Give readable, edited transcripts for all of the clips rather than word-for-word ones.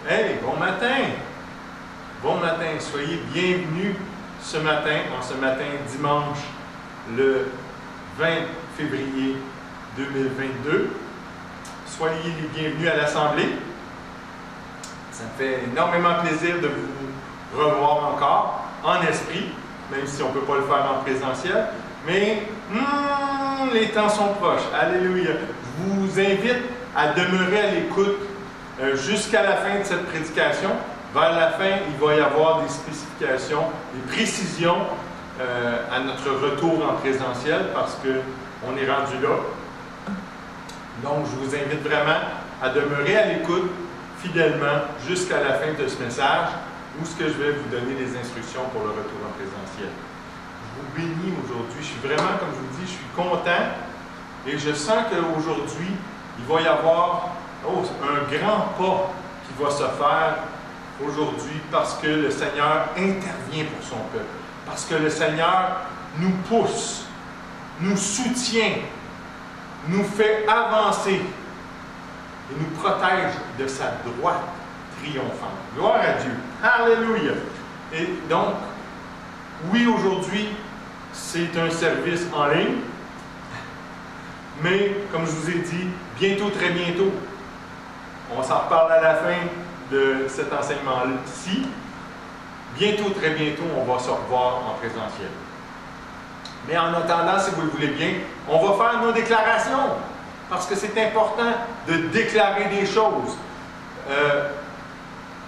Hey, bon matin! Bon matin, soyez bienvenus ce matin, en ce matin dimanche, le 20 février 2022. Soyez les bienvenus à l'Assemblée. Ça me fait énormément plaisir de vous revoir encore, en esprit, même si on ne peut pas le faire en présentiel. Mais les temps sont proches. Alléluia! Je vous invite à demeurer à l'écoute jusqu'à la fin de cette prédication. Vers la fin, il va y avoir des spécifications, des précisions à notre retour en présentiel parce qu'on est rendu là. Donc, je vous invite vraiment à demeurer à l'écoute fidèlement jusqu'à la fin de ce message où ce que je vais vous donner des instructions pour le retour en présentiel. Je vous bénis aujourd'hui. Je suis vraiment, comme je vous dis, je suis content et je sens qu'aujourd'hui, il va y avoir un grand pas qui va se faire aujourd'hui parce que le Seigneur intervient pour son peuple. Parce que le Seigneur nous pousse, nous soutient, nous fait avancer et nous protège de sa droite triomphante. Gloire à Dieu. Alléluia. Et donc, oui, aujourd'hui, c'est un service en ligne, mais comme je vous ai dit, bientôt, très bientôt, on s'en reparle à la fin de cet enseignement-ci. Bientôt, très bientôt, on va se revoir en présentiel. Mais en attendant, si vous le voulez bien, on va faire nos déclarations. Parce que c'est important de déclarer des choses.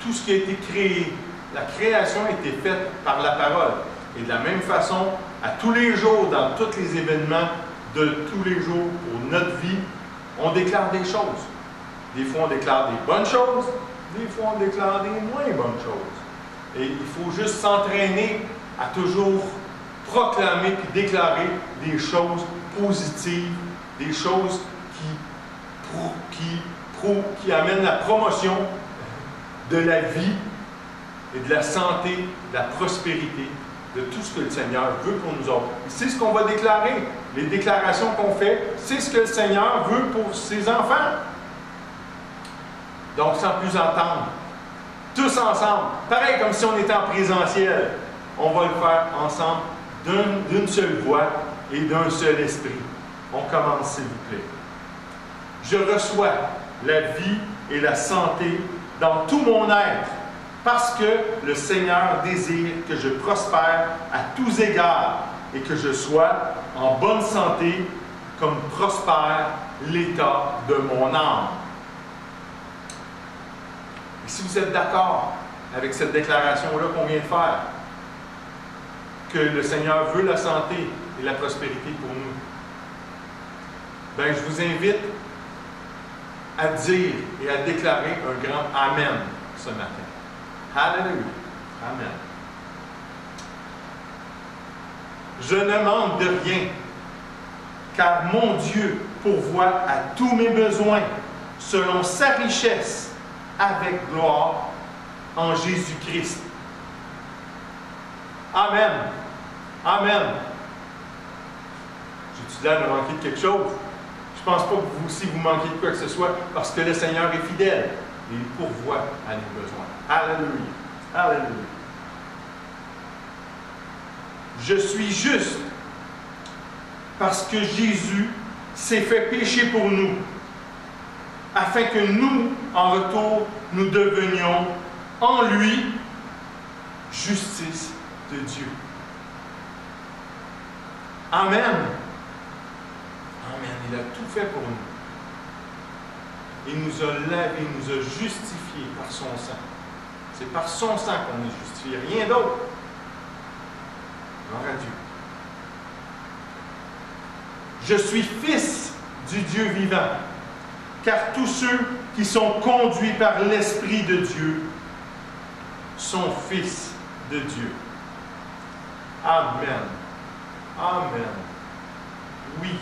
Tout ce qui a été créé, la création a été faite par la parole. Et de la même façon, à tous les jours, dans tous les événements de tous les jours pour notre vie, on déclare des choses. Des fois, on déclare des bonnes choses. Des fois, on déclare des moins bonnes choses. Et il faut juste s'entraîner à toujours proclamer et déclarer des choses positives, des choses qui amènent la promotion de la vie et de la santé, de la prospérité, de tout ce que le Seigneur veut pour nous autres. C'est ce qu'on va déclarer. Les déclarations qu'on fait, c'est ce que le Seigneur veut pour ses enfants. Donc, sans plus attendre, tous ensemble, pareil comme si on était en présentiel, on va le faire ensemble d'une seule voix et d'un seul esprit. On commence, s'il vous plaît. Je reçois la vie et la santé dans tout mon être, parce que le Seigneur désire que je prospère à tous égards et que je sois en bonne santé comme prospère l'état de mon âme. Et si vous êtes d'accord avec cette déclaration-là qu'on vient de faire, que le Seigneur veut la santé et la prospérité pour nous, bien, je vous invite à dire et à déclarer un grand Amen ce matin. Alléluia. Amen. Je ne manque de rien, car mon Dieu pourvoit à tous mes besoins selon sa richesse avec gloire en Jésus-Christ. Amen. Amen. J'ai-tu l'air de manquer de quelque chose? Je ne pense pas que vous aussi vous manquez de quoi que ce soit, parce que le Seigneur est fidèle et il pourvoit à nos besoins. Alléluia. Alléluia. Je suis juste parce que Jésus s'est fait pécher pour nous, afin que nous, en retour, nous devenions en lui justice de Dieu. Amen. Amen. Il a tout fait pour nous. Il nous a lavés, il nous a justifiés par son sang. C'est par son sang qu'on est justifié, rien d'autre. Gloire à Dieu. Je suis fils du Dieu vivant, car tous ceux qui sont conduits par l'Esprit de Dieu sont fils de Dieu. Amen. Amen. Oui,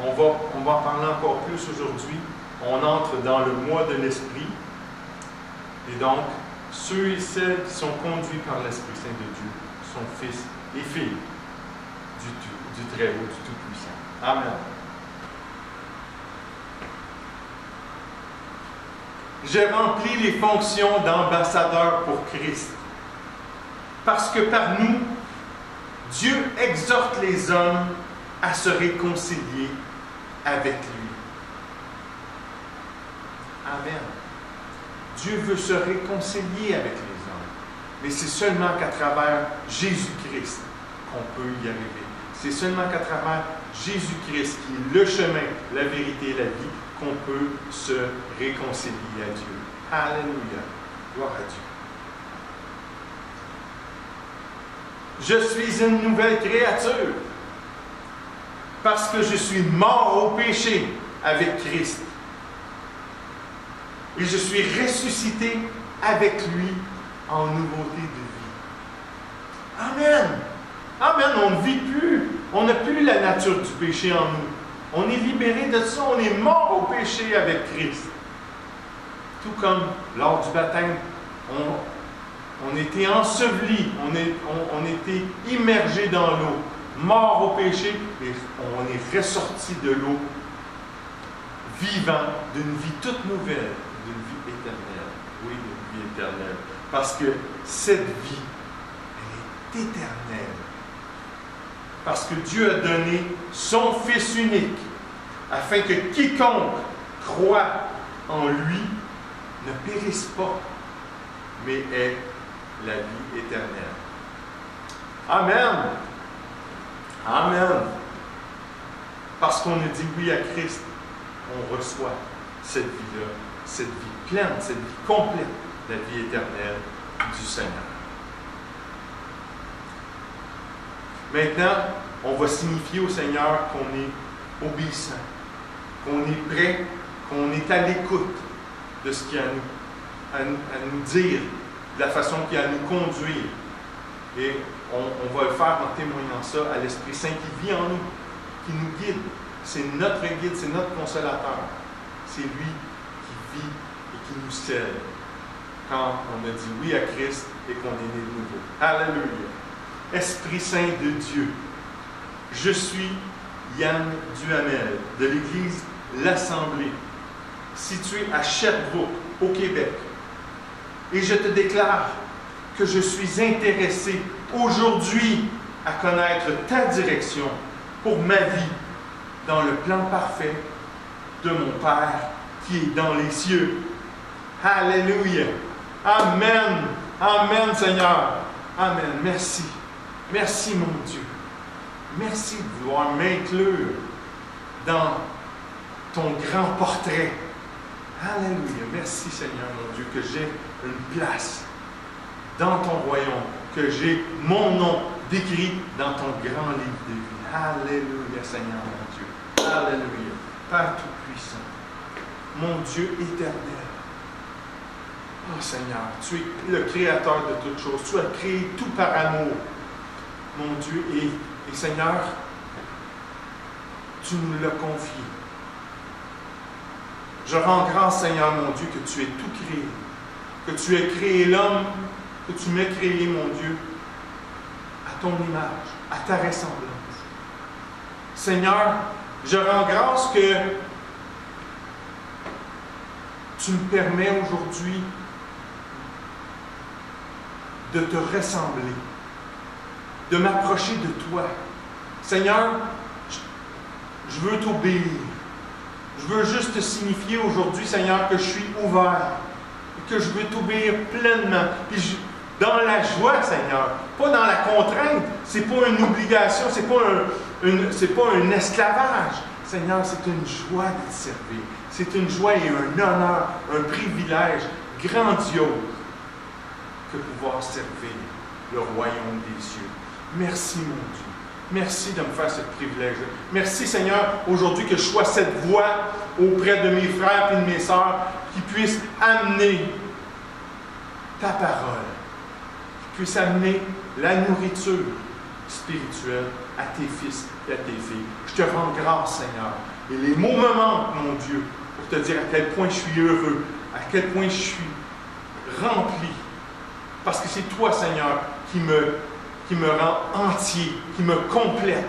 on va en parler encore plus aujourd'hui. On entre dans le mois de l'Esprit. Et donc, ceux et celles qui sont conduits par l'Esprit Saint de Dieu sont fils et filles du Très-Haut, du Tout-Puissant. Amen. je remplis les fonctions d'ambassadeur pour Christ. Parce que par nous, Dieu exhorte les hommes à se réconcilier avec lui. Amen. Dieu veut se réconcilier avec les hommes. Mais c'est seulement qu'à travers Jésus-Christ qu'on peut y arriver. C'est seulement qu'à travers Jésus-Christ, qui est le chemin, la vérité et la vie, qu'on peut se réconcilier à Dieu. Alléluia. Gloire à Dieu. Je suis une nouvelle créature parce que je suis mort au péché avec Christ. Et je suis ressuscité avec lui en nouveauté de vie. Amen. Amen. On ne vit plus. On n'a plus la nature du péché en nous. On est libéré de ça. On est mort au péché avec Christ. Tout comme lors du baptême, on était ensevelis, on était immergés dans l'eau, mort au péché, et on est ressorti de l'eau vivant d'une vie toute nouvelle, d'une vie éternelle. Oui, d'une vie éternelle. Parce que cette vie, elle est éternelle. Parce que Dieu a donné son Fils unique, afin que quiconque croit en lui ne périsse pas, mais ait la vie éternelle. Amen. Amen. Parce qu'on a dit oui à Christ, on reçoit cette vie-là, cette vie pleine, cette vie complète, la vie éternelle du Seigneur. Maintenant, on va signifier au Seigneur qu'on est obéissant, qu'on est prêt, qu'on est à l'écoute de ce qu'il y a à nous dire, de la façon qu'il y a à nous conduire. Et on va le faire en témoignant ça à l'Esprit Saint qui vit en nous, qui nous guide. C'est notre guide, c'est notre consolateur. C'est lui qui vit et qui nous scelle quand on a dit oui à Christ et qu'on est né de nouveau. Alléluia. Esprit Saint de Dieu, je suis Yann Duhamel de l'Église L'Assemblée, située à Sherbrooke, au Québec. Et je te déclare que je suis intéressé aujourd'hui à connaître ta direction pour ma vie dans le plan parfait de mon Père qui est dans les cieux. Alléluia. Amen. Amen, Seigneur. Amen. Merci. Merci, mon Dieu. Merci de vouloir m'inclure dans ton grand portrait. Alléluia. Merci, Seigneur, mon Dieu, que j'ai une place dans ton royaume, que j'ai mon nom décrit dans ton grand livre de vie. Alléluia, Seigneur, mon Dieu. Alléluia. Père Tout-Puissant, mon Dieu éternel. Oh, Seigneur, tu es le créateur de toutes choses. Tu as créé tout par amour, mon Dieu. Et Seigneur, tu nous l'as confié. Je rends grâce, Seigneur, mon Dieu, que tu aies tout créé. Que tu aies créé l'homme, que tu m'aies créé, mon Dieu, à ton image, à ta ressemblance. Seigneur, je rends grâce que tu me permets aujourd'hui de te ressembler, de m'approcher de toi. Seigneur, je veux t'obéir. Je veux juste te signifier aujourd'hui, Seigneur, que je suis ouvert et que je veux t'obéir pleinement. Puis dans la joie, Seigneur, pas dans la contrainte. C'est pas une obligation, c'est pas un esclavage. Seigneur, c'est une joie de te servir. C'est une joie et un honneur, un privilège grandiose que pouvoir servir le royaume des cieux. Merci, mon Dieu. Merci de me faire ce privilège. Merci, Seigneur, aujourd'hui que je sois cette voix auprès de mes frères et de mes sœurs qui puissent amener ta parole, qui puissent amener la nourriture spirituelle à tes fils et à tes filles. Je te rends grâce, Seigneur. Et les mots me manquent, mon Dieu, pour te dire à quel point je suis heureux, à quel point je suis rempli. Parce que c'est toi, Seigneur, qui me rend entier, qui me complète.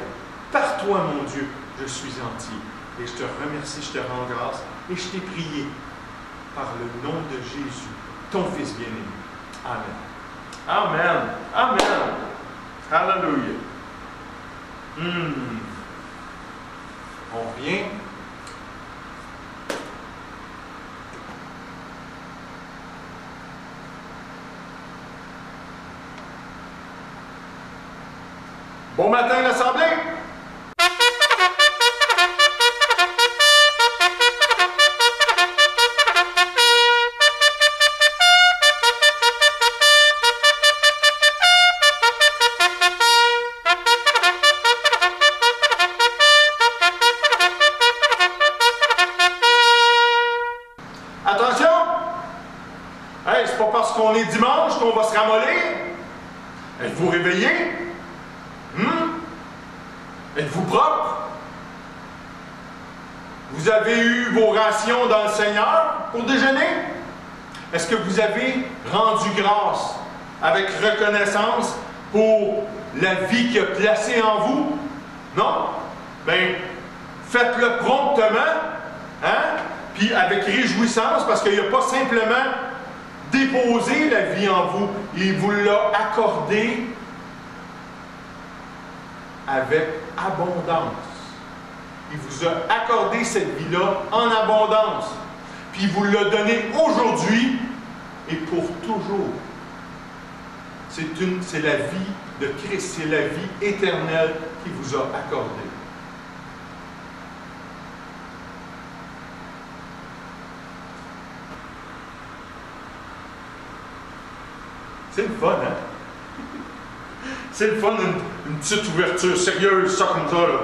Par toi, mon Dieu, je suis entier. Et je te remercie, je te rends grâce. Et je t'ai prié par le nom de Jésus, ton Fils bien-aimé. Amen. Amen. Amen. Alléluia. On revient. Bon matin, l'Assemblée! Attention! Hey, c'est pas parce qu'on est dimanche qu'on va se ramollir. Êtes-vous réveillés? Êtes-vous propre? Vous avez eu vos rations dans le Seigneur pour déjeuner? Est-ce que vous avez rendu grâce avec reconnaissance pour la vie qu'il a placée en vous? Non? Bien, faites-le promptement, hein? Puis avec réjouissance, parce qu'il n'a pas simplement déposé la vie en vous, il vous l'a accordé avec abondance. Il vous a accordé cette vie-là en abondance. Puis il vous l'a donné aujourd'hui et pour toujours. C'est la vie de Christ, c'est la vie éternelle qu'il vous a accordée. C'est le fun, hein? C'est le fun, une petite ouverture sérieuse, ça comme ça, là.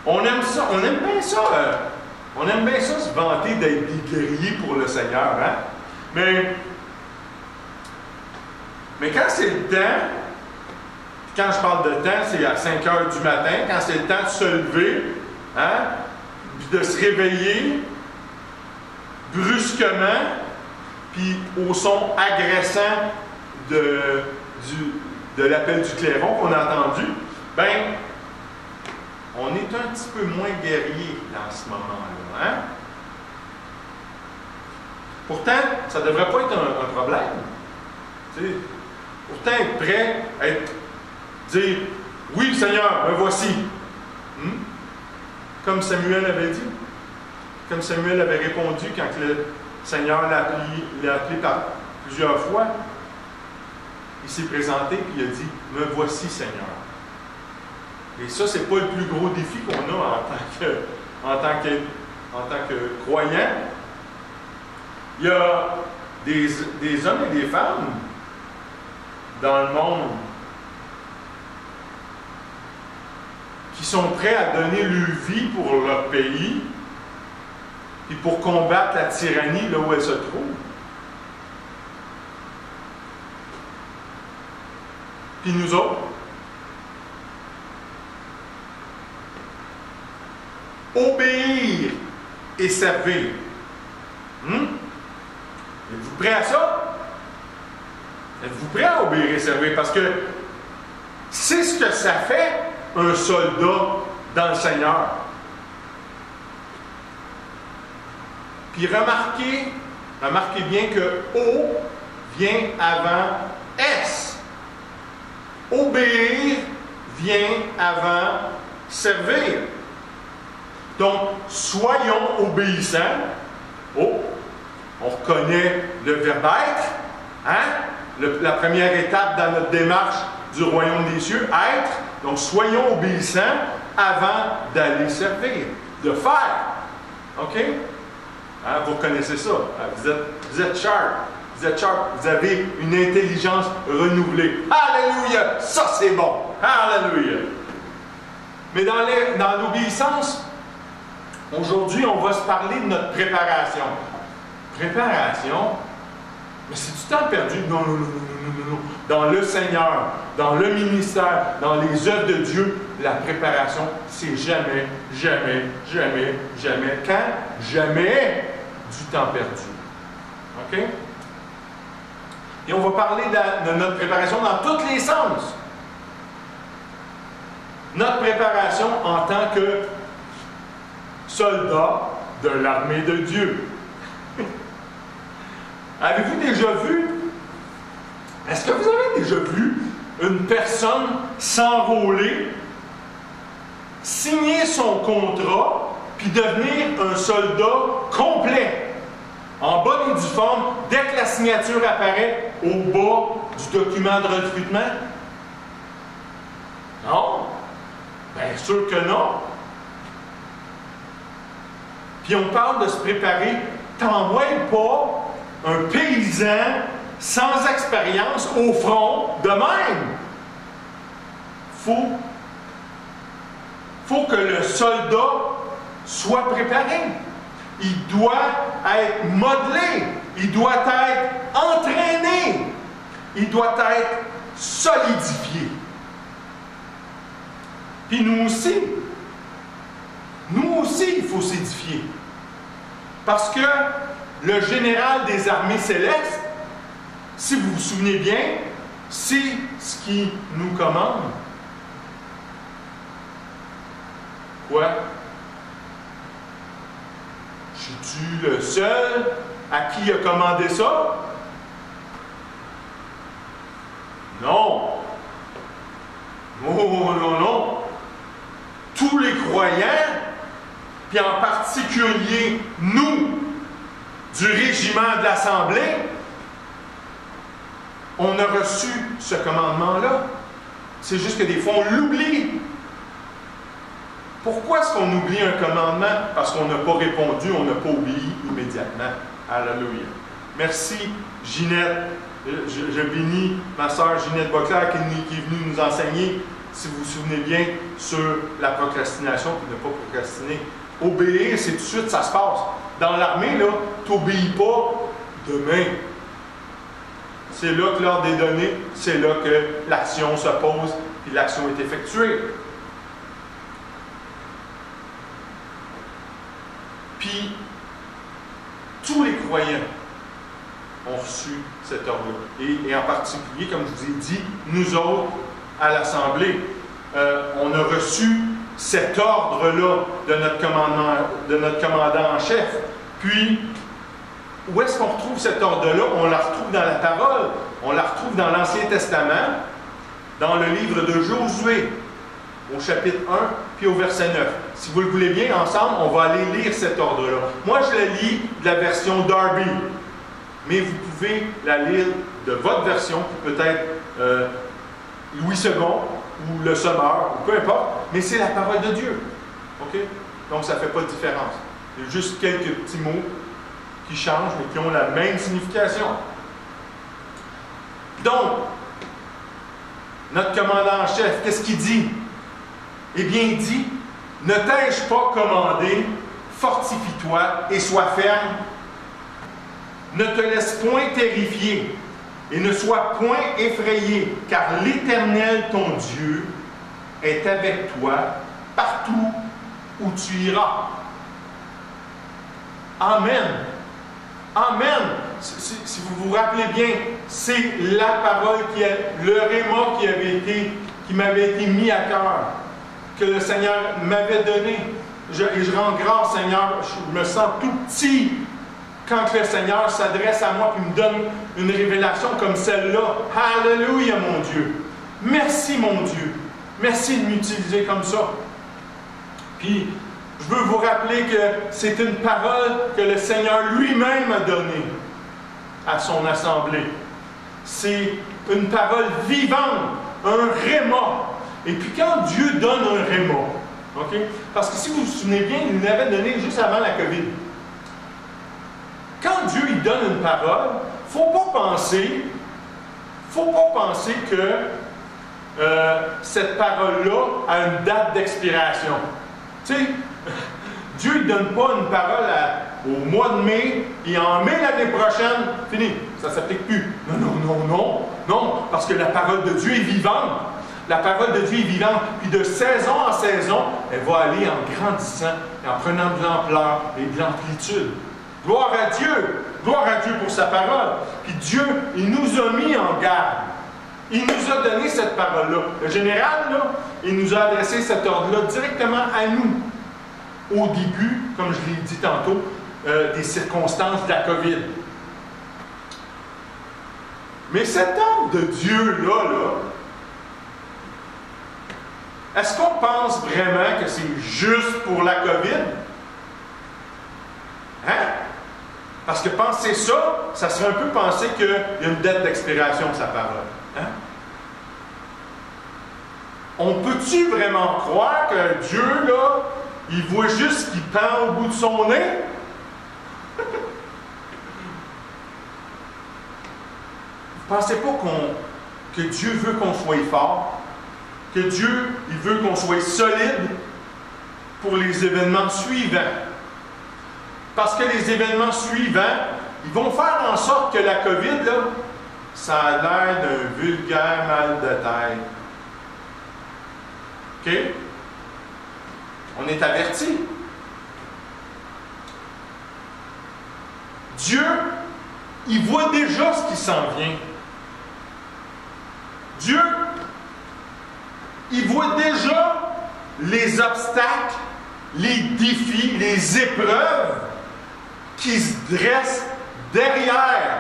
On aime ça, on aime bien ça. On aime bien ça, se vanter d'être des guerriers pour le Seigneur, hein? Mais quand c'est le temps, quand je parle de temps, c'est à 5 heures du matin, quand c'est le temps de se lever, hein? Puis de se réveiller brusquement, puis au son agressant de l'appel du clairon qu'on a entendu, ben, on est un petit peu moins guerrier dans ce moment-là. Hein? Pourtant, ça ne devrait pas être un problème. Tu sais, pourtant, être prêt, dire « Oui, Seigneur, me voici. » Comme Samuel avait dit. Comme Samuel avait répondu quand le Seigneur l'a appelé par plusieurs fois. Il s'est présenté et il a dit « Me voici, Seigneur. » Et ça, ce n'est pas le plus gros défi qu'on a en tant que croyant. Il y a des hommes et des femmes dans le monde qui sont prêts à donner leur vie pour leur pays et pour combattre la tyrannie là où elle se trouve. Puis nous autres, obéir et servir. Êtes-vous prêts à ça? Êtes-vous prêts à obéir et servir? Parce que c'est ce que ça fait un soldat dans le Seigneur. Puis remarquez bien que O vient avant S. Obéir vient avant servir. Donc, soyons obéissants. Oh, on reconnaît le verbe être. Hein? La première étape dans notre démarche du royaume des cieux, être. Donc, soyons obéissants avant d'aller servir, de faire. OK? Hein, vous connaissez ça. Vous êtes sharp. Vous êtes sharp. Vous avez une intelligence renouvelée. Alléluia! Ça, c'est bon. Alléluia! Mais dans l'obéissance, aujourd'hui, on va se parler de notre préparation. Préparation? Mais c'est du temps perdu. Non. Dans le Seigneur, dans le ministère, dans les œuvres de Dieu, la préparation, c'est jamais. Quand? Jamais du temps perdu. OK? Et on va parler de notre préparation dans tous les sens. Notre préparation en tant que soldat, de l'armée de Dieu. Avez-vous déjà vu? Est-ce que vous avez déjà vu une personne s'enrôler, signer son contrat, puis devenir un soldat complet, en bonne et due forme, dès que la signature apparaît au bas du document de recrutement? Non? Bien sûr que non. Puis on parle de se préparer. T'envoies pas un paysan sans expérience au front de même. Faut que le soldat soit préparé. Il doit être modelé. Il doit être entraîné. Il doit être solidifié. Puis nous aussi, il faut s'édifier. Parce que le général des armées célestes, si vous vous souvenez bien, c'est ce qui nous commande. Quoi? Je suis-tu le seul à qui il a commandé ça? Non. Oh non, non. Tous les croyants, puis en particulier nous, du régiment de l'Assemblée, on a reçu ce commandement-là. C'est juste que des fois, on l'oublie. Pourquoi est-ce qu'on oublie un commandement? Parce qu'on n'a pas répondu, on n'a pas oublié immédiatement. Alléluia. Merci, Ginette. Je bénis ma sœur Ginette Boclair qui est venue nous enseigner, si vous vous souvenez bien, sur la procrastination, puis ne pas procrastiner. Obéir, c'est tout de suite, ça se passe. Dans l'armée, là, tu n'obéis pas demain. C'est là que l'ordre est donné, c'est là que l'action se pose, puis l'action est effectuée. Puis, tous les croyants ont reçu cet ordre-là. Et en particulier, comme je vous ai dit, nous autres, à l'Assemblée, on a reçu cet ordre-là de notre commandant en chef. Puis, où est-ce qu'on retrouve cet ordre-là? On la retrouve dans la parole. On la retrouve dans l'Ancien Testament, dans le livre de Josué, au chapitre 1, puis au verset 9. Si vous le voulez bien, ensemble, on va aller lire cet ordre-là. Moi, je la lis de la version Darby, mais vous pouvez la lire de votre version, peut-être Louis II, ou le Sommeur, ou peu importe, mais c'est la parole de Dieu. OK? Donc, ça ne fait pas de différence. Il y a juste quelques petits mots qui changent, mais qui ont la même signification. Donc, notre commandant en chef, qu'est-ce qu'il dit? Eh bien, il dit, ne t'ai-je pas commandé, fortifie-toi et sois ferme. Ne te laisse point terrifier et ne sois point effrayé, car l'Éternel, ton Dieu, est avec toi partout où tu iras. Amen. Amen. Si vous vous rappelez bien, c'est la parole le réma qui m'avait été mis à cœur, que le Seigneur m'avait donné. Et je rends grâce, Seigneur, je me sens tout petit quand le Seigneur s'adresse à moi et me donne une révélation comme celle-là. Alléluia, mon Dieu. Merci, mon Dieu. Merci de m'utiliser comme ça. Puis, je veux vous rappeler que c'est une parole que le Seigneur lui-même a donnée à son assemblée. C'est une parole vivante, un réma. Et puis quand Dieu donne un réma, OK? Parce que si vous vous souvenez bien, il l'avait donné juste avant la COVID. Quand Dieu il donne une parole, il ne faut pas penser que cette parole-là a une date d'expiration. Tu sais, Dieu ne donne pas une parole au mois de mai, et en mai l'année prochaine, fini, ça ne s'applique plus. Non, parce que la parole de Dieu est vivante. La parole de Dieu est vivante, puis de saison en saison, elle va aller en grandissant, et en prenant de l'ampleur et de l'amplitude. Gloire à Dieu pour sa parole. Puis Dieu, il nous a mis en garde. Il nous a donné cette parole-là. Le général, là, il nous a adressé cet ordre-là directement à nous. au début, comme je l'ai dit tantôt, des circonstances de la COVID. Mais cet homme de Dieu-là, est-ce qu'on pense vraiment que c'est juste pour la COVID? Hein? Parce que penser ça, ça serait un peu penser qu'il y a une dette d'expiration de sa parole. Hein? On peut-tu vraiment croire que Dieu, là, il voit juste ce qui pend au bout de son nez? Vous ne pensez pas que Dieu veut qu'on soit fort? Que Dieu, il veut qu'on soit solide pour les événements suivants? Parce que les événements suivants, ils vont faire en sorte que la COVID, là, ça a l'air d'un vulgaire mal de tête. OK? On est averti. Dieu, il voit déjà ce qui s'en vient. Dieu, il voit déjà les obstacles, les défis, les épreuves qui se dressent derrière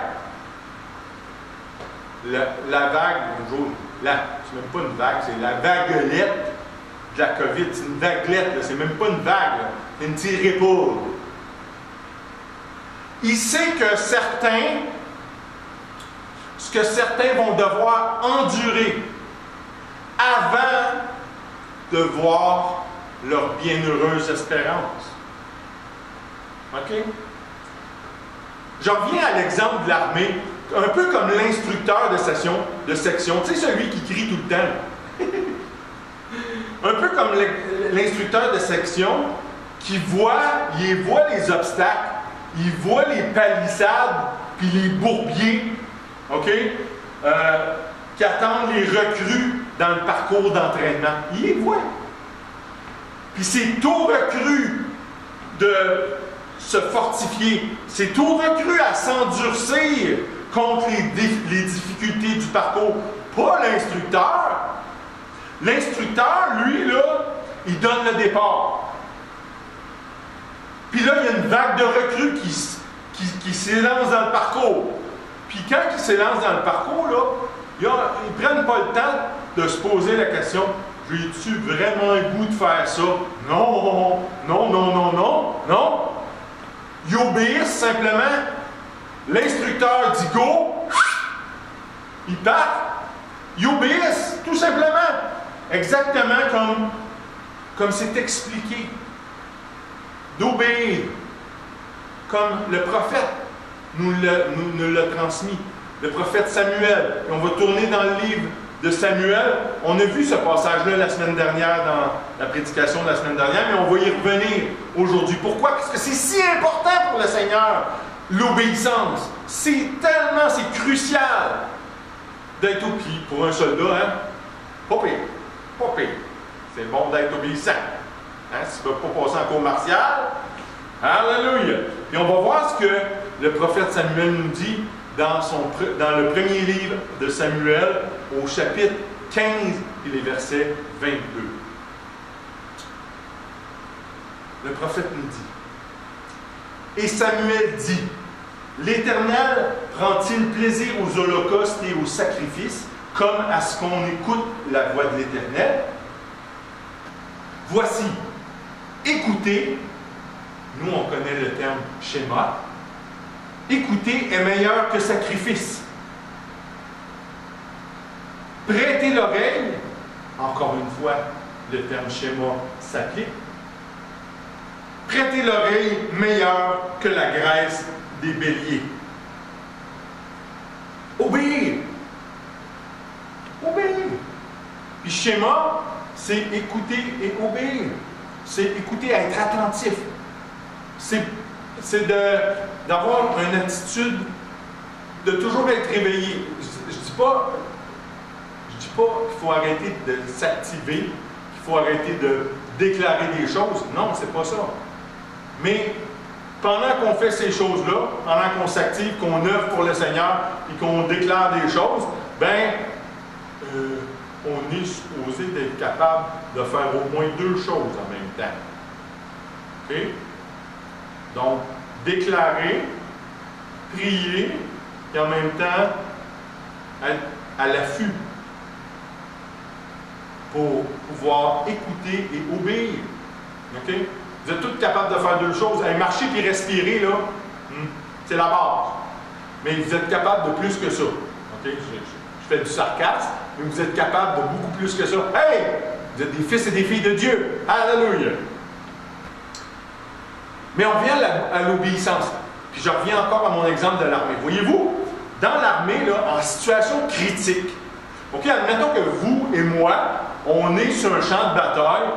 la vague, bonjour, c'est même pas une vague, c'est la vaguelette de la COVID. C'est une vaguelette, c'est même pas une vague, c'est une petite épaule. Il sait que ce que certains vont devoir endurer avant de voir leur bienheureuse espérance. OK? Je reviens à l'exemple de l'armée, un peu comme l'instructeur de section. Tu sais, celui qui crie tout le temps. Un peu comme l'instructeur de section qui voit les obstacles, il voit les palissades, puis les bourbiers, OK? Qui attendent les recrues dans le parcours d'entraînement. Il les voit. Puis c'est au recrue de se fortifier. C'est au recrue à s'endurcir contre les difficultés du parcours. Pas l'instructeur. L'instructeur, lui, là, il donne le départ. Puis là, il y a une vague de recrues qui s'élance dans le parcours. Puis quand ils s'élancent dans le parcours, là, ils ne prennent pas le temps de se poser la question: j'ai-tu vraiment le goût de faire ça? Non, non, non, non, non, non. Ils obéissent simplement. L'instructeur dit go, ils partent. Ils obéissent, tout simplement. Exactement comme c'est expliqué. D'obéir. Comme le prophète nous l'a transmis. Le prophète Samuel. Et on va tourner dans le livre de Samuel. On a vu ce passage-là la semaine dernière, dans la prédication de la semaine dernière, mais on va y revenir aujourd'hui. Pourquoi? Parce que c'est si important pour le Seigneur, l'obéissance. C'est crucial d'être obéissant. Pour un soldat, hein? Pas pire. Pas pire. C'est bon d'être obéissant. Hein? Si tu ne veux pas passer en cours martial, alléluia! Et on va voir ce que le prophète Samuel nous dit dans le premier livre de Samuel, au chapitre 15 et les versets 22. Le prophète nous dit: Et Samuel dit: L'Éternel prend-il plaisir aux holocaustes et aux sacrifices, comme à ce qu'on écoute la voix de l'Éternel? Voici, écoutez, nous on connaît le terme schéma, écouter est meilleur que sacrifice. Prêtez l'oreille, encore une fois, le terme schéma s'applique. Prêtez l'oreille meilleur que la graisse des béliers. Obéir. Obéir. Puis schéma, c'est écouter et obéir. C'est écouter, être attentif. C'est d'avoir une attitude de toujours être réveillé. Je dis pas qu'il faut arrêter de s'activer, qu'il faut arrêter de déclarer des choses. Non, c'est pas ça. Mais pendant qu'on fait ces choses-là, pendant qu'on s'active, qu'on œuvre pour le Seigneur et qu'on déclare des choses, on est supposé d'être capable de faire au moins deux choses en même temps. OK? Donc, déclarer, prier, et en même temps, être à l'affût pour pouvoir écouter et obéir. OK? Vous êtes tous capables de faire deux choses. Marcher et respirer, là, c'est la base. Mais vous êtes capables de plus que ça. OK? Je fais du sarcasme, mais vous êtes capables de beaucoup plus que ça. Hey! Vous êtes des fils et des filles de Dieu. Alléluia! Mais on revient à l'obéissance. Puis je reviens encore à mon exemple de l'armée. Voyez-vous, dans l'armée, là, en situation critique, OK, admettons que vous et moi, on est sur un champ de bataille,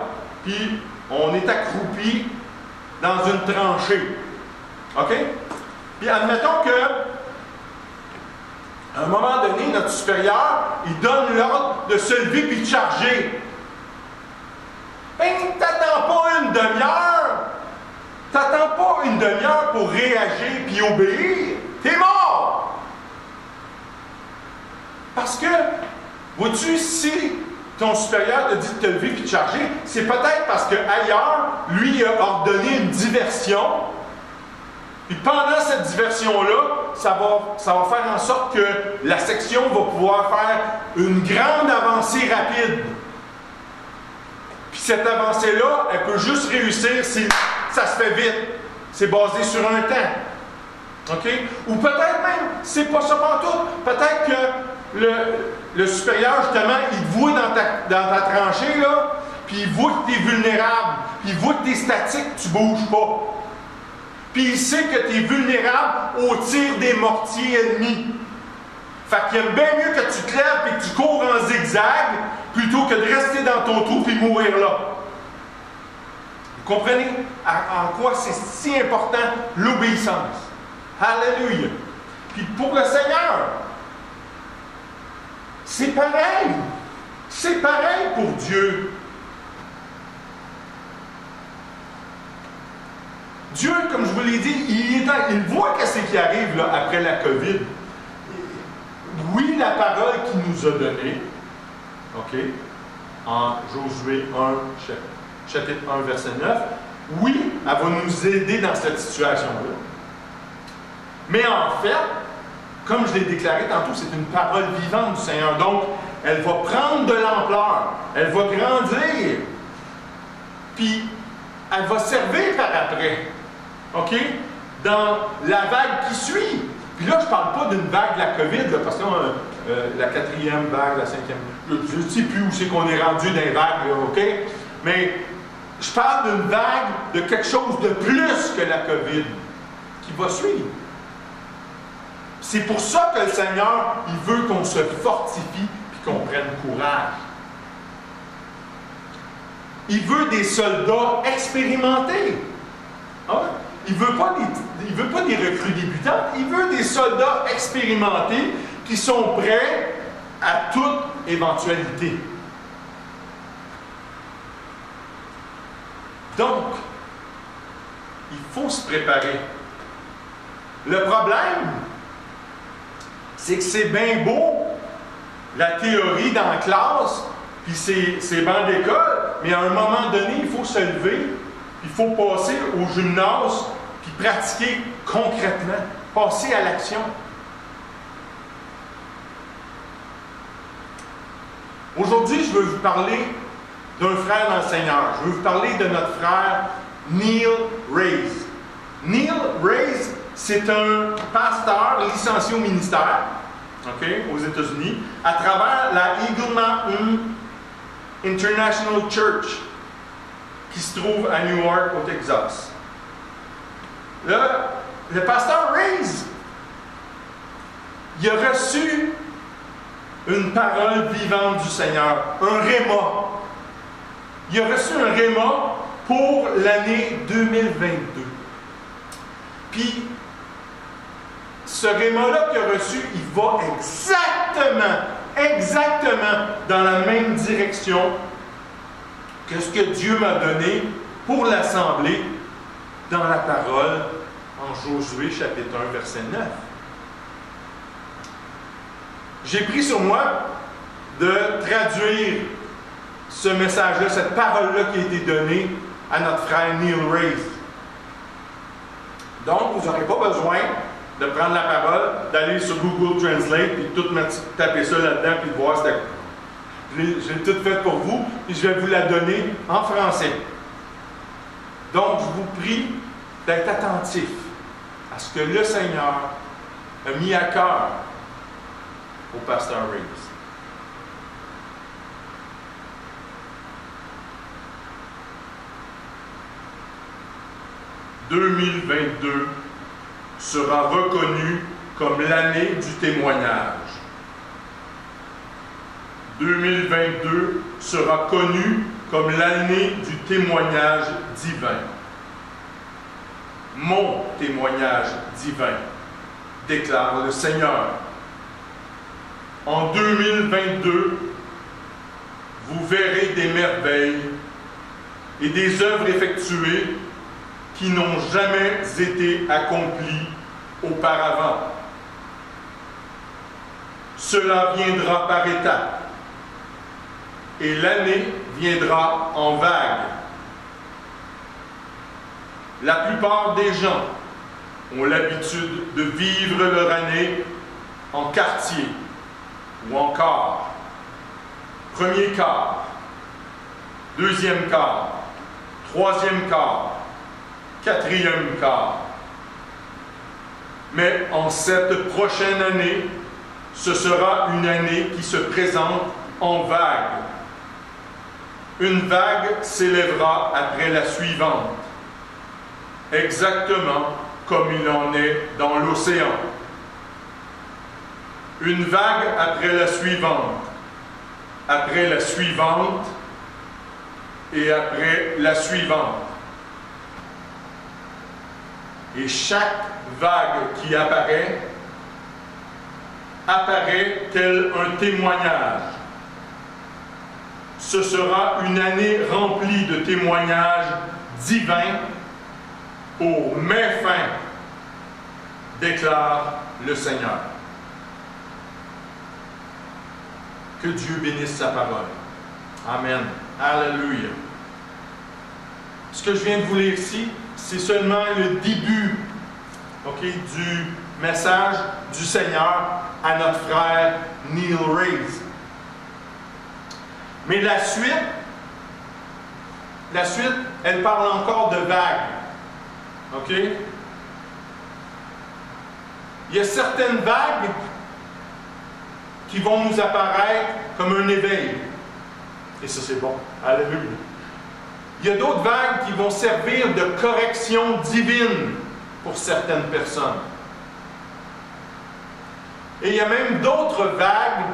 puis on est accroupi dans une tranchée. OK? Puis admettons que, à un moment donné, notre supérieur, il donne l'ordre de se lever puis de charger. Ben, t'attends pas une demi-heure. T'attends pas une demi-heure pour réagir puis obéir. T'es mort! Parce que, vois-tu, si ton supérieur te dit de te lever puis de charger, c'est peut-être parce qu'ailleurs, lui il a ordonné une diversion. Puis pendant cette diversion-là, ça va faire en sorte que la section va pouvoir faire une grande avancée rapide. Puis cette avancée-là, elle peut juste réussir si ça se fait vite. C'est basé sur un temps. OK? Ou peut-être même, c'est pas ça partout. Peut-être que le supérieur, justement, il te voit dans ta tranchée, là, puis il voit que tu es vulnérable, puis il voit que tu es statique, tu bouges pas. Puis il sait que tu es vulnérable au tir des mortiers ennemis. Fait qu'il aime bien mieux que tu te lèves et que tu cours en zigzag plutôt que de rester dans ton trou et mourir là. Vous comprenez en quoi c'est si important l'obéissance? Alléluia! Puis pour le Seigneur, c'est pareil. C'est pareil pour Dieu. Dieu, comme je vous l'ai dit, il voit qu'est-ce qui arrive là, après la COVID. Oui, la parole qu'il nous a donnée, OK, en Josué 1, chapitre 1, verset 9, oui, elle va nous aider dans cette situation-là. Mais en fait, comme je l'ai déclaré tantôt, c'est une parole vivante du Seigneur. Donc, elle va prendre de l'ampleur, elle va grandir, puis elle va servir par après. OK? Dans la vague qui suit. Puis là, je ne parle pas d'une vague de la COVID, là, parce que la 4e vague, la 5e, je ne sais plus où c'est qu'on est rendu dans les vagues, là, OK? Mais je parle d'une vague de quelque chose de plus que la COVID qui va suivre. C'est pour ça que le Seigneur, il veut qu'on se fortifie et qu'on prenne courage. Il veut des soldats expérimentés. Hein? Il ne veut pas des recrues débutantes, il veut des soldats expérimentés qui sont prêts à toute éventualité. Donc, il faut se préparer. Le problème, c'est que c'est bien beau, la théorie dans la classe, puis c'est bancs d'école, mais à un moment donné, il faut se lever, il faut passer au gymnase, puis pratiquer concrètement, passer à l'action. Aujourd'hui, je veux vous parler d'un frère dans le Seigneur. Je veux vous parler de notre frère Neil Race. Neil Race, c'est un pasteur licencié au ministère, OK, aux États-Unis, à travers la Eagle Mountain International Church, qui se trouve à Newark, au Texas. Là, le pasteur Race, il a reçu une parole vivante du Seigneur, un réma. Il a reçu un réma pour l'année 2022. Puis, ce réma-là qu'il a reçu, il va exactement dans la même direction que ce que Dieu m'a donné pour l'Assemblée dans la parole en Josué chapitre 1, verset 9. J'ai pris sur moi de traduire ce message-là, cette parole-là qui a été donnée à notre frère Neil Race. Donc, vous n'aurez pas besoin de prendre la parole, d'aller sur Google Translate, puis tout taper ça là-dedans, puis de voir c'était quoi. Je l'ai tout fait pour vous, et je vais vous la donner en français. Donc, je vous prie d'être attentif à ce que le Seigneur a mis à cœur au pasteur Reeves. « 2022 sera reconnu comme l'année du témoignage. 2022 sera connu comme l'année du témoignage divin. Mon témoignage divin, déclare le Seigneur. En 2022, vous verrez des merveilles et des œuvres effectuées qui n'ont jamais été accomplies auparavant. Cela viendra par étapes. Et l'année viendra en vagues. La plupart des gens ont l'habitude de vivre leur année en quartier ou en quart. Premier quart, deuxième quart, troisième quart, quatrième quart. Mais en cette prochaine année, ce sera une année qui se présente en vague. Une vague s'élèvera après la suivante, exactement comme il en est dans l'océan. Une vague après la suivante et après la suivante. Et chaque vague qui apparaît tel un témoignage. Ce sera une année remplie de témoignages divins aux méfaits, déclare le Seigneur. Que Dieu bénisse sa parole. Amen. Alléluia. Ce que je viens de vous lire ici, c'est seulement le début, du message du Seigneur à notre frère Neil Reeves. Mais la suite, elle parle encore de vagues. OK? Il y a certaines vagues qui vont nous apparaître comme un éveil. Et ça, c'est bon. Alléluia. Il y a d'autres vagues qui vont servir de correction divine pour certaines personnes. Et il y a même d'autres vagues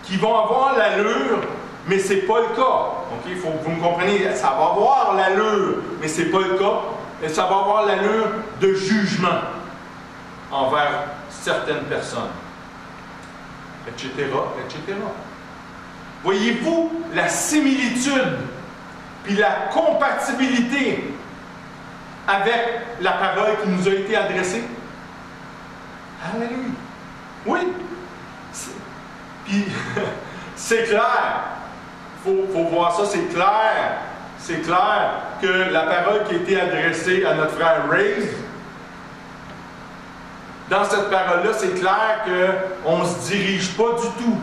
qui vont avoir l'allure, mais ce n'est pas le cas. Il faut que vous me compreniez, ça va avoir l'allure, mais ce n'est pas le cas. Et ça va avoir l'allure de jugement envers certaines personnes, etc., etc. Voyez-vous la similitude puis la compatibilité avec la parole qui nous a été adressée? Alléluia! Oui! Puis, c'est clair. Il faut voir ça, c'est clair. C'est clair que la parole qui a été adressée à notre frère Reeves, dans cette parole-là, c'est clair qu'on ne se dirige pas du tout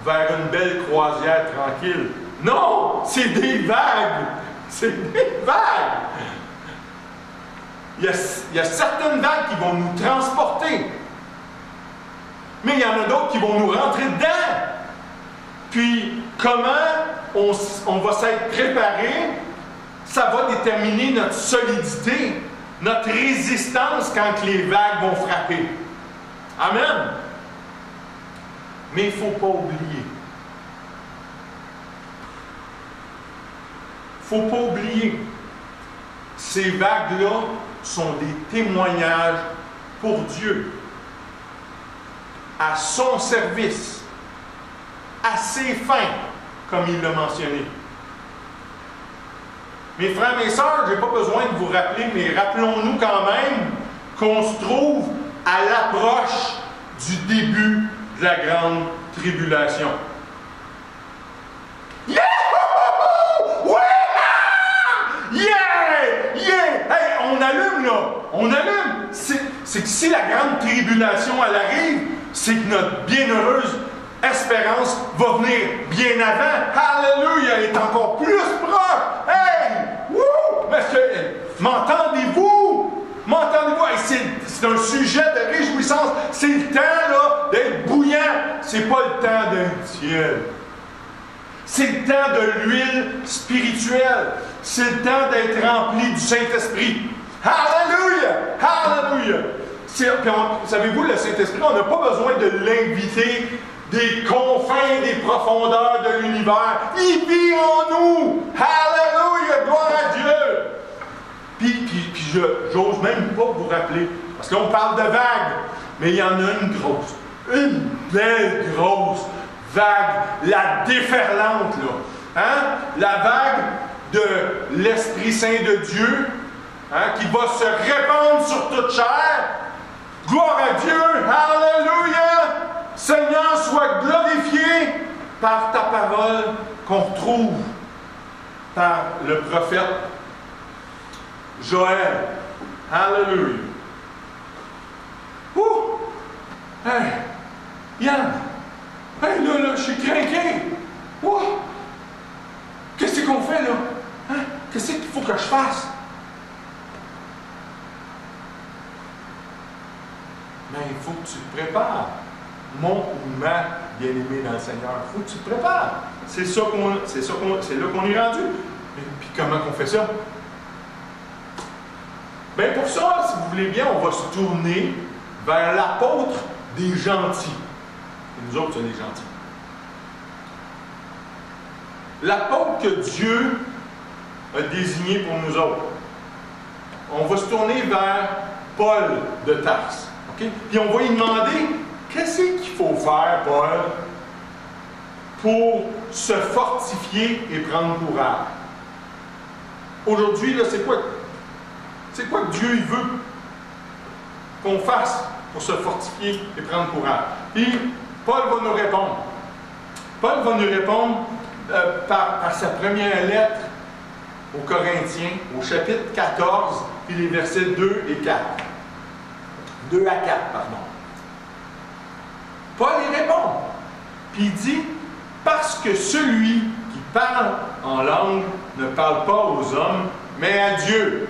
vers une belle croisière tranquille. Non! C'est des vagues! C'est des vagues! Il y a certaines vagues qui vont nous transporter. Mais il y en a d'autres qui vont nous rentrer dedans. Puis, comment on va s'être préparé, ça va déterminer notre solidité, notre résistance quand les vagues vont frapper. Amen. Mais il ne faut pas oublier. Il ne faut pas oublier. Ces vagues-là sont des témoignages pour Dieu, à son service, à ses fins, comme il l'a mentionné. Mes frères et sœurs, je n'ai pas besoin de vous rappeler, mais rappelons-nous quand même qu'on se trouve à l'approche du début de la grande tribulation. Yeah! Ouais! Yeah! Yeah! Hey, on allume là! on a même, c'est que si la grande tribulation, elle arrive, c'est que notre bienheureuse espérance va venir bien avant. Alléluia, elle est encore plus proche. Hey! Wouh! M'entendez-vous? M'entendez-vous? Hey, c'est un sujet de réjouissance. C'est le temps là, d'être bouillant. C'est pas le temps d'être tiède. C'est le temps de l'huile spirituelle. C'est le temps d'être rempli du Saint-Esprit. Alléluia! Alléluia! Savez-vous, le Saint-Esprit, on n'a pas besoin de l'inviter des confins, des profondeurs de l'univers. Il vit en nous! Alléluia! Gloire à Dieu! Puis j'ose même pas vous rappeler, parce qu'on parle de vagues, mais il y en a une grosse, une belle grosse vague, la déferlante, là. Hein? La vague de l'Esprit Saint de Dieu, hein, qui va se répandre sur toute chair. Gloire à Dieu! Alléluia! Seigneur, sois glorifié par ta parole qu'on retrouve par le prophète Joël. Alléluia! Ouh! Hey! Yann! Hey, là, je suis craqué! Ouh! Qu'est-ce qu'on fait, là? Hein? Qu'est-ce qu'il faut que je fasse? Mais il faut que tu te prépares. Mon ou ma bien-aimé dans le Seigneur. Il faut que tu te prépares. C'est là qu'on est rendu. Et puis comment on fait ça? Bien pour ça, si vous voulez bien, on va se tourner vers l'apôtre des gentils. Et nous autres, c'est des gentils. L'apôtre que Dieu a désigné pour nous autres. On va se tourner vers Paul de Tarse. Okay? Puis on va lui demander, qu'est-ce qu'il faut faire, Paul, pour se fortifier et prendre courage? Aujourd'hui, là, c'est quoi que Dieu il veut qu'on fasse pour se fortifier et prendre courage? Puis Paul va nous répondre. Paul va nous répondre par sa première lettre aux Corinthiens, au chapitre 14, puis les versets 2 et 4. 2 à 4, pardon. Paul y répond. Puis il dit, parce que celui qui parle en langue ne parle pas aux hommes, mais à Dieu,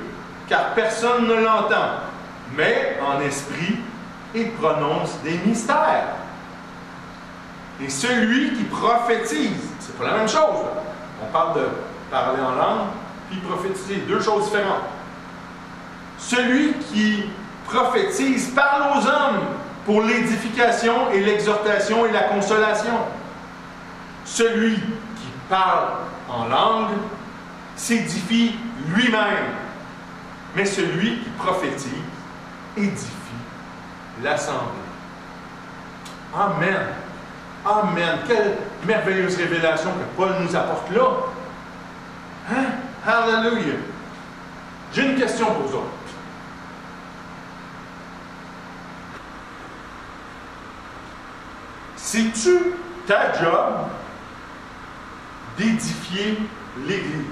car personne ne l'entend, mais en esprit, il prononce des mystères. Et celui qui prophétise, c'est pas la même chose. Là. On parle de parler en langue, puis prophétiser, deux choses différentes. Celui qui prophétise parle aux hommes pour l'édification et l'exhortation et la consolation. Celui qui parle en langue s'édifie lui-même, mais celui qui prophétise édifie l'assemblée. Amen. Amen. Quelle merveilleuse révélation que Paul nous apporte là. Hein? Hallelujah. J'ai une question pour vous autres. C'est-tu ta job d'édifier l'Église?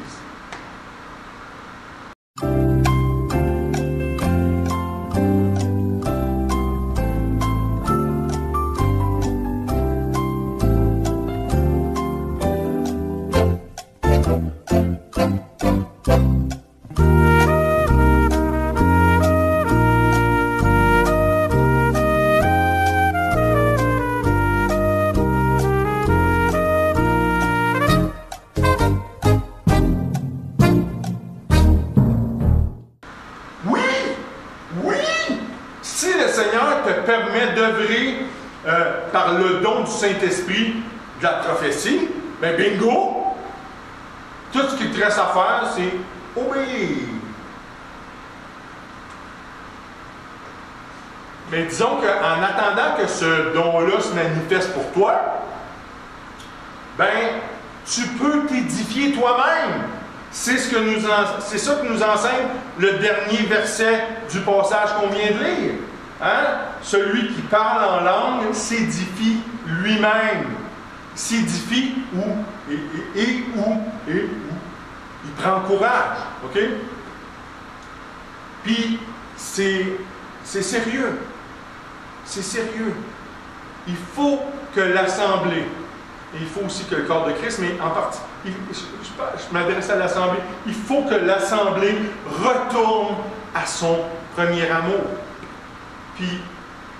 Par le don du Saint-Esprit de la prophétie, ben bingo! Tout ce qu'il te reste à faire, c'est obéir. Mais disons qu'en attendant que ce don-là se manifeste pour toi, ben, tu peux t'édifier toi-même. C'est ça que nous enseigne le dernier verset du passage qu'on vient de lire. Hein? Celui qui parle en langue s'édifie lui-même. S'édifie où? Et où? Il prend courage. OK? Puis, c'est sérieux. C'est sérieux. Il faut que l'Assemblée, et il faut aussi que le corps de Christ, mais en partie, je m'adresse à l'Assemblée, il faut que l'Assemblée retourne à son premier amour. Puis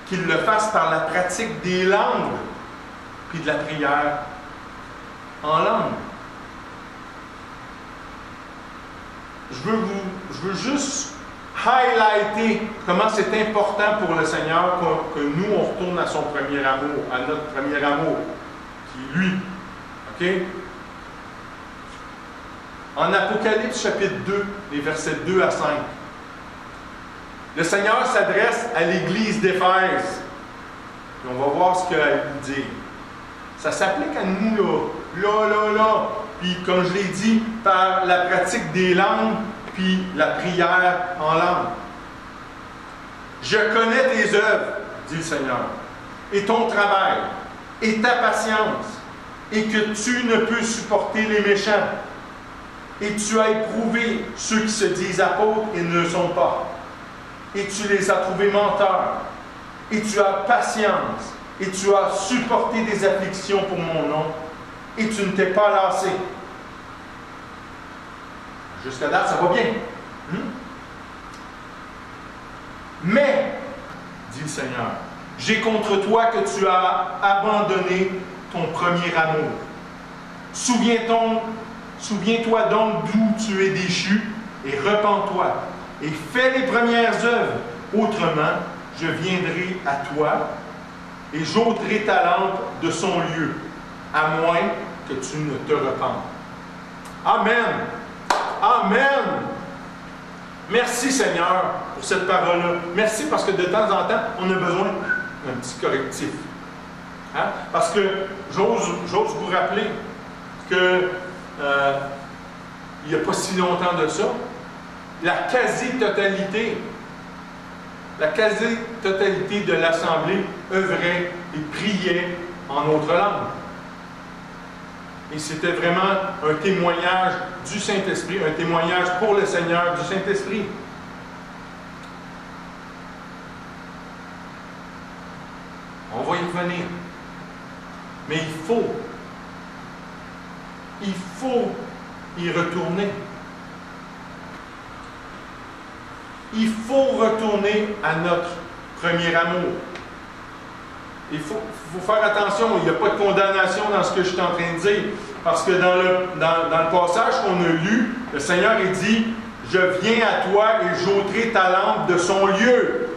qu'il le fasse par la pratique des langues, puis de la prière en langue. Je veux juste highlighter comment c'est important pour le Seigneur que nous, on retourne à son premier amour, à notre premier amour, qui est lui. OK? En Apocalypse chapitre 2, les versets 2 à 5, le Seigneur s'adresse à l'église d'Éphèse. Et on va voir ce qu'il a à lui dire. Ça s'applique à nous, là. Puis, comme je l'ai dit, par la pratique des langues, puis la prière en langue. Je connais tes œuvres, dit le Seigneur, et ton travail, et ta patience, et que tu ne peux supporter les méchants. Et tu as éprouvé ceux qui se disent apôtres et ne le sont pas. Et tu les as trouvés menteurs. Et tu as patience. Et tu as supporté des afflictions pour mon nom. Et tu ne t'es pas lassé. Jusqu'à date, ça va bien. Mais, dit le Seigneur, j'ai contre toi que tu as abandonné ton premier amour. Souviens-toi donc d'où tu es déchu et repens-toi et fais les premières œuvres. Autrement, je viendrai à toi et j'ôterai ta lampe de son lieu, à moins que tu ne te repentes. Amen. Amen. Merci Seigneur pour cette parole-là. Merci parce que de temps en temps, on a besoin d'un petit correctif. Hein? Parce que j'ose vous rappeler que il n'y a pas si longtemps de ça, la quasi-totalité de l'Assemblée œuvrait et priait en autre langue. Et c'était vraiment un témoignage du Saint-Esprit, un témoignage pour le Seigneur du Saint-Esprit. On va y revenir. Mais il faut y retourner. Il faut retourner à notre premier amour. Il faut faire attention, il n'y a pas de condamnation dans ce que je suis en train de dire. Parce que dans le passage qu'on a lu, le Seigneur il dit « Je viens à toi et j'ôterai ta lampe de son lieu. »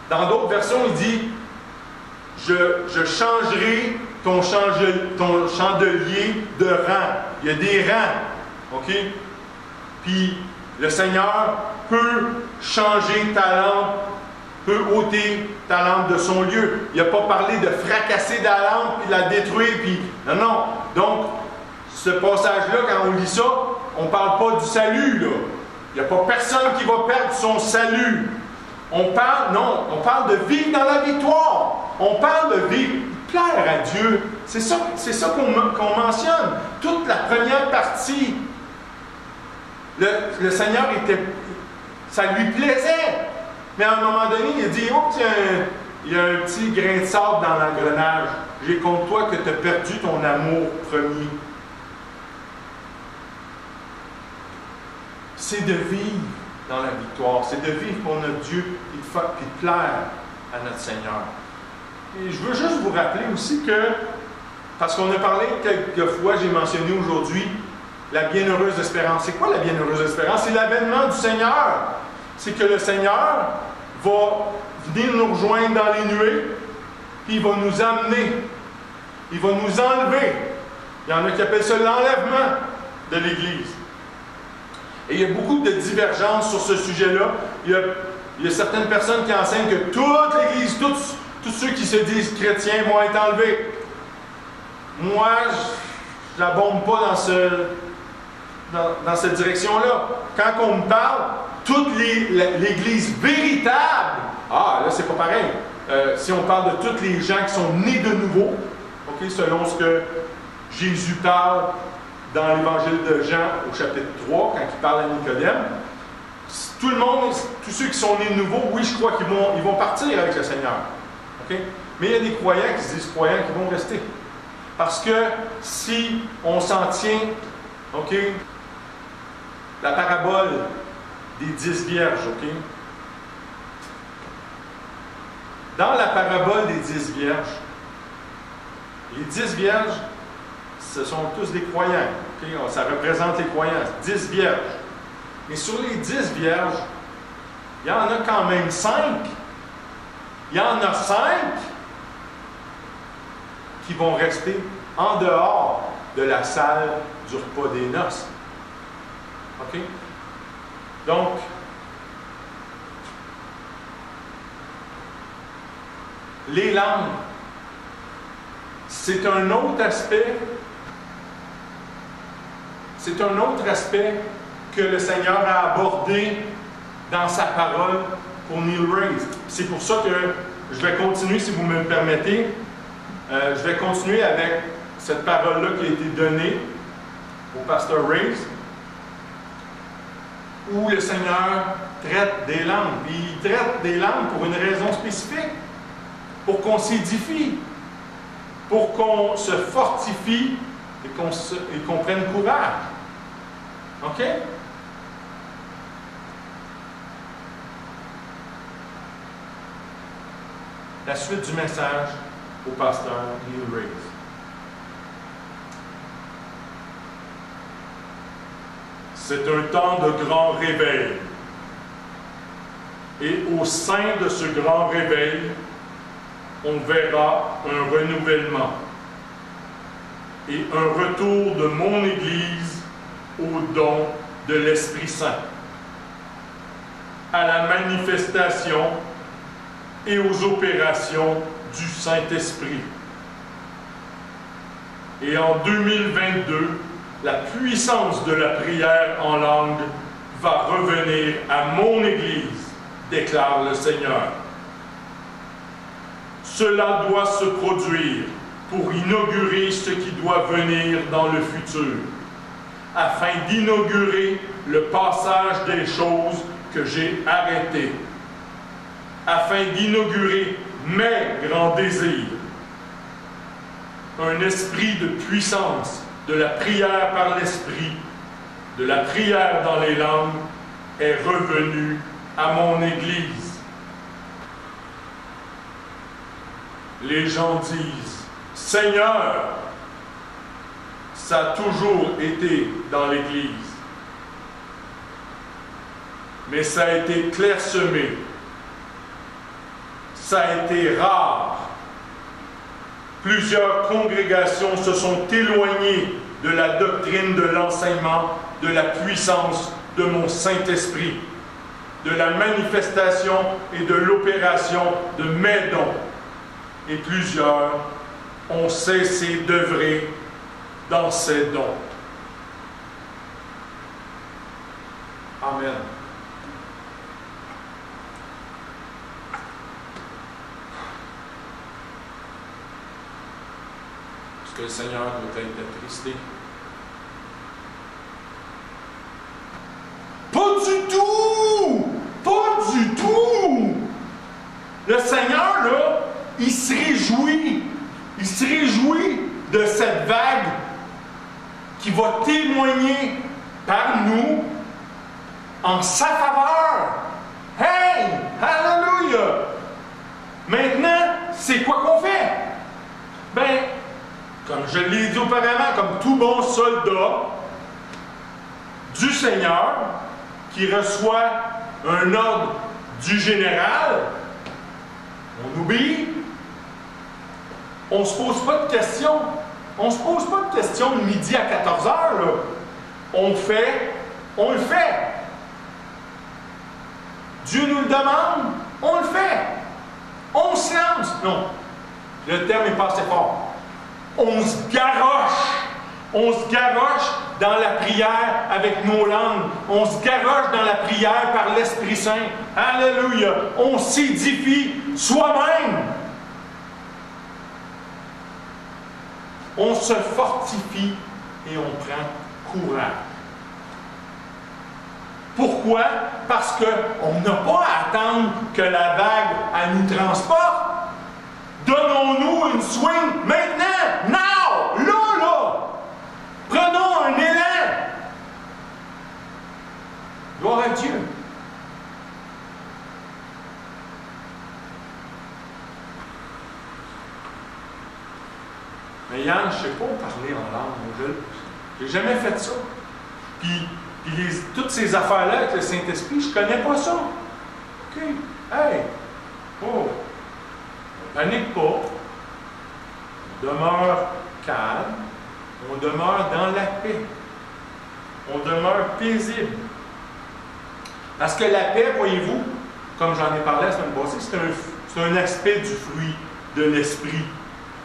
Dans d'autres versions, il dit « Je changerai ton chandelier de rang. » Il y a des rangs. OK? Puis le Seigneur peut changer ta lampe, peut ôter ta lampe de son lieu. Il n'a pas parlé de fracasser la lampe et la détruire. Puis... Non. Donc, ce passage-là, quand on lit ça, on ne parle pas du salut. Là. Il n'y a pas personne qui va perdre son salut. On parle de vivre dans la victoire. On parle de vivre, plaire à Dieu. C'est ça qu'on mentionne. Toute la première partie, le Seigneur ça lui plaisait. Mais à un moment donné, il a dit « Oh, tiens, il y a un petit grain de sable dans l'engrenage. J'ai contre toi que tu as perdu ton amour premier. » C'est de vivre dans la victoire. C'est de vivre pour notre Dieu et de plaire à notre Seigneur. Et je veux juste vous rappeler aussi que, parce qu'on a parlé quelques fois, j'ai mentionné aujourd'hui, la bienheureuse espérance. C'est quoi la bienheureuse espérance? C'est l'avènement du Seigneur. C'est que le Seigneur va venir nous rejoindre dans les nuées, puis il va nous amener, il va nous enlever. Il y en a qui appellent ça l'enlèvement de l'Église. Et il y a beaucoup de divergences sur ce sujet-là. Il y a certaines personnes qui enseignent que toute l'Église, tous ceux qui se disent chrétiens vont être enlevés. Moi, je n'abonde pas dans cette direction-là. Quand on me parle, toute l'Église véritable, là, c'est pas pareil. Si on parle de tous les gens qui sont nés de nouveau, okay, selon ce que Jésus parle dans l'Évangile de Jean au chapitre 3, quand il parle à Nicodème, tout le monde, tous ceux qui sont nés de nouveau, oui, je crois qu'ils vont partir avec le Seigneur. Okay? Mais il y a des croyants qui se disent croyants qui vont rester. Parce que si on s'en tient, OK, la parabole des 10 vierges, OK? Dans la parabole des 10 vierges, les 10 vierges, ce sont tous des croyants. Okay? Ça représente les croyants, 10 vierges. Mais sur les 10 vierges, il y en a quand même 5. Il y en a 5 qui vont rester en dehors de la salle du repas des noces. OK? Donc, les langues, c'est un autre aspect. C'est un autre aspect que le Seigneur a abordé dans sa parole pour Neil Race. C'est pour ça que je vais continuer, si vous me le permettez. Je vais continuer avec cette parole-là qui a été donnée au pasteur Race, où le Seigneur traite des langues. Puis il traite des langues pour une raison spécifique, pour qu'on s'édifie, pour qu'on se fortifie et qu'on prenne courage. OK? La suite du message au pasteur Neil Race. C'est un temps de grand réveil. Et au sein de ce grand réveil, on verra un renouvellement et un retour de mon Église au don de l'Esprit Saint, à la manifestation et aux opérations du Saint-Esprit. Et en 2022, la puissance de la prière en langue va revenir à mon Église, déclare le Seigneur. Cela doit se produire pour inaugurer ce qui doit venir dans le futur, afin d'inaugurer le passage des choses que j'ai arrêtées, afin d'inaugurer mes grands désirs. Un esprit de puissance, de la prière par l'esprit, de la prière dans les langues, est revenu à mon Église. Les gens disent, Seigneur, ça a toujours été dans l'Église, mais ça a été clairsemé, ça a été rare. Plusieurs congrégations se sont éloignées de la doctrine de l'enseignement, de la puissance de mon Saint-Esprit, de la manifestation et de l'opération de mes dons. Et plusieurs ont cessé d'œuvrer dans ces dons. Amen. Est-ce que le Seigneur doit être attristé? Pas du tout! Pas du tout! Le Seigneur, là, il se réjouit de cette vague qui va témoigner par nous en sa faveur. Hey! Alléluia! Maintenant, c'est quoi qu'on fait? Ben, comme je l'ai dit auparavant, comme tout bon soldat du Seigneur qui reçoit un ordre du général, on obéit. On ne se pose pas de questions. On ne se pose pas de questions de midi à 14h. Là. On fait, on le fait. Dieu nous le demande, on le fait. On se lance. Non, le terme est pas assez fort. On se garoche. On se garoche dans la prière avec nos langues. On se garoche dans la prière par l'Esprit Saint. Alléluia. On s'édifie soi-même. On se fortifie et on prend courage. Pourquoi? Parce qu'on n'a pas à attendre que la vague elle nous transporte. Donnons-nous une swing maintenant, now, là. Prenons un élan. Gloire à Dieu. Mais Yann, je ne sais pas parler en langue. Je n'ai jamais fait ça. Puis toutes ces affaires-là avec le Saint-Esprit, je ne connais pas ça. OK. Hey! Oh! On ne panique pas. On demeure calme. On demeure dans la paix. On demeure paisible. Parce que la paix, voyez-vous, comme j'en ai parlé la semaine passée, c'est un aspect du fruit de l'esprit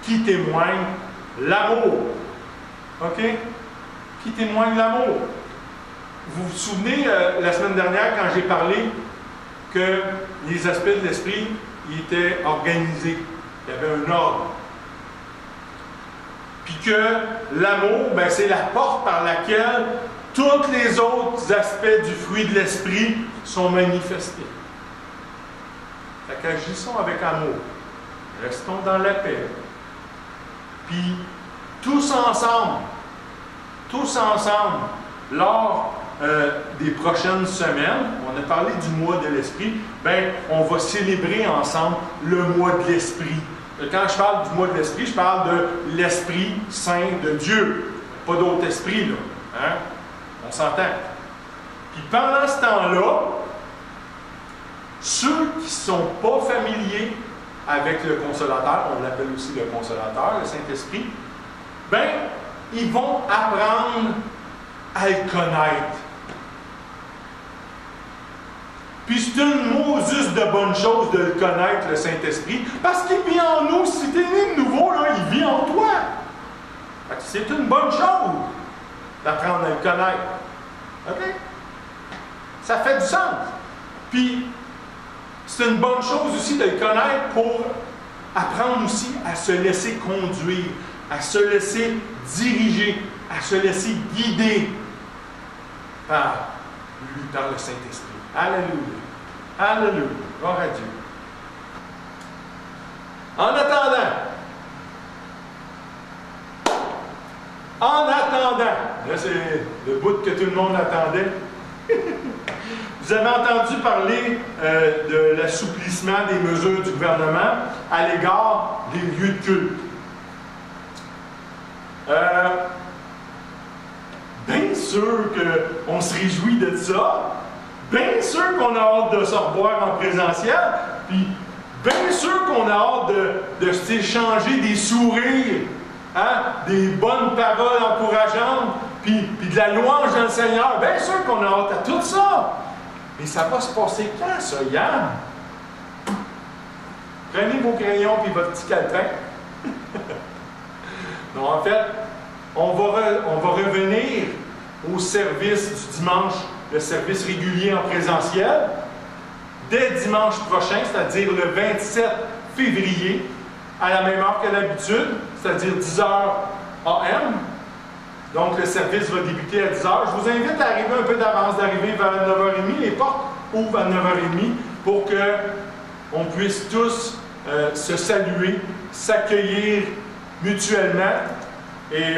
qui témoigne l'amour. OK? Qui témoigne l'amour. Vous vous souvenez, la semaine dernière, quand j'ai parlé que les aspects de l'esprit ils étaient organisés. Il y avait un ordre. Puis que l'amour, ben, c'est la porte par laquelle tous les autres aspects du fruit de l'esprit sont manifestés. Fait qu'agissons avec amour. Restons dans la paix. Puis, tous ensemble, lors des prochaines semaines, on a parlé du mois de l'Esprit, ben, on va célébrer ensemble le mois de l'Esprit. Quand je parle du mois de l'Esprit, je parle de l'Esprit Saint de Dieu. Pas d'autre esprit, là. Hein? On s'entend. Puis pendant ce temps-là, ceux qui ne sont pas familiers avec le Consolateur, on l'appelle aussi le Consolateur, le Saint-Esprit, ben, ils vont apprendre à le connaître. Puis c'est une Moses de bonne chose de le connaître, le Saint-Esprit, parce qu'il vit en nous. Si tu es né de nouveau, là, il vit en toi. C'est une bonne chose d'apprendre à le connaître. OK? Ça fait du sens. Puis, c'est une bonne chose aussi de le connaître pour apprendre aussi à se laisser conduire, à se laisser diriger, à se laisser guider par lui, par le Saint-Esprit. Alléluia. Alléluia. Gloire à Dieu. En attendant, là c'est le bout que tout le monde attendait. Vous avez entendu parler de l'assouplissement des mesures du gouvernement à l'égard des lieux de culte. Bien sûr qu'on se réjouit de ça. Bien sûr qu'on a hâte de se revoir en présentiel. Puis, bien sûr qu'on a hâte de s'échanger des sourires, hein, des bonnes paroles encourageantes, puis de la louange dans le Seigneur. Bien sûr qu'on a hâte à tout ça. Mais ça va se passer quand, ça, Yann? Prenez vos crayons et votre petit calepin. Non, en fait, on va revenir au service du dimanche, le service régulier en présentiel, dès dimanche prochain, c'est-à-dire le 27 février, à la même heure que d'habitude, c'est-à-dire 10h AM. Donc, le service va débuter à 10h. Je vous invite à arriver un peu d'avance, d'arriver vers 9h30. Les portes ouvrent à 9h30 pour qu'on puisse tous se saluer, s'accueillir mutuellement et